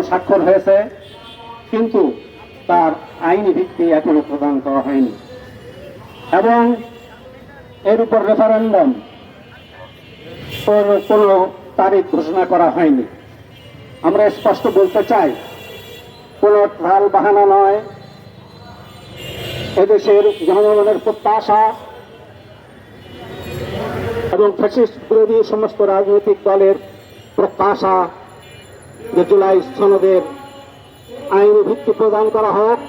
স্বাক্ষর হয়েছে, কিন্তু তার আইনি ভিত্তি এখনো প্রদান করা হয়নি এবং এর উপর রেফারেন্ডাম কোনো তারিখ ঘোষণা করা হয়নি। আমরা স্পষ্ট বলতে চাই, কোনো ঢাল বাহানা নয়, এদেশের জনগণের প্রত্যাশা এবং ফ্যাসিস্ট বিরোধী সমস্ত রাজনৈতিক দলের প্রত্যাশা যে জুলাই সনদের আইনি ভিত্তি প্রদান করা হোক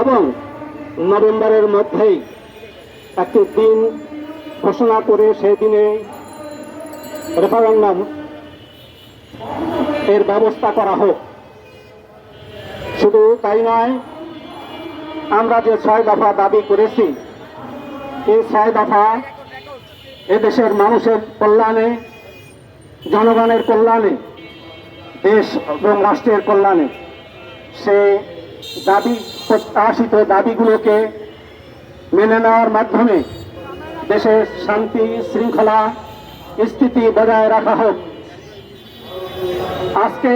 এবং নভেম্বরের মধ্যেই একটি দিন ঘোষণা করে সেই দিনে রেফারেন্ডাম এর ব্যবস্থা করা হোক। শুধু তাই নয়, আমরা যে 6 দফা দাবি করেছি, এই 6 দফা এদেশের মানুষের কল্যাণে, জনগণের কল্যাণে, দেশ এবং রাষ্ট্রের কল্যাণে, সে দাবি প্রত্যাশিত দাবিগুলোকে মেনে নেওয়ার মাধ্যমে দেশের শান্তি শৃঙ্খলা স্থিতি বজায় রাখা হোক। আজকে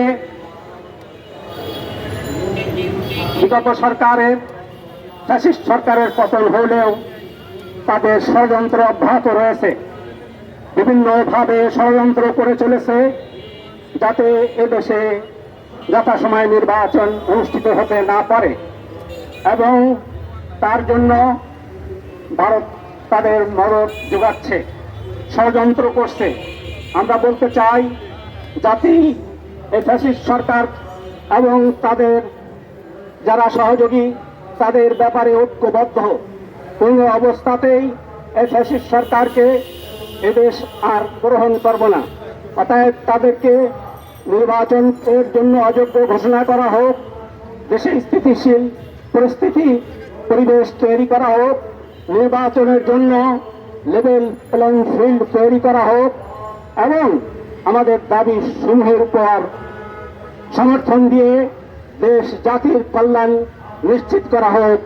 বিগত সরকারের ফ্যাসিস্ট সরকারের পতন হলেও তাদের ষড়যন্ত্র অব্যাহত রয়েছে, বিভিন্নভাবে ষড়যন্ত্র করে চলেছে যাতে এদেশে যথাসময়ে নির্বাচন অনুষ্ঠিত হতে না পারে এবং তার জন্য ভারত তাদের মদত যোগাচ্ছে, ষড়যন্ত্র করছে। আমরা বলতে চাই, জাতি এই ফ্যাসিস্ট সরকার এবং তাদের যারা সহযোগী তাদের ব্যাপারে ঐক্যবদ্ধ। কোনো অবস্থাতেই এই ফ্যাসিস্ট সরকারকে এদেশ আর গ্রহণ করব না। অতএব তাদেরকে নির্বাচনের জন্য অযোগ্য ঘোষণা করা হোক, দেশে স্থিতিশীল পরিবেশ তৈরি করা হোক, নির্বাচনের জন্য লেভেল প্লেইং ফিল্ড তৈরি করা হোক এবং আমাদের দাবি সমূহের উপর সমর্থন দিয়ে দেশ জাতির কল্যাণ নিশ্চিত করা হোক।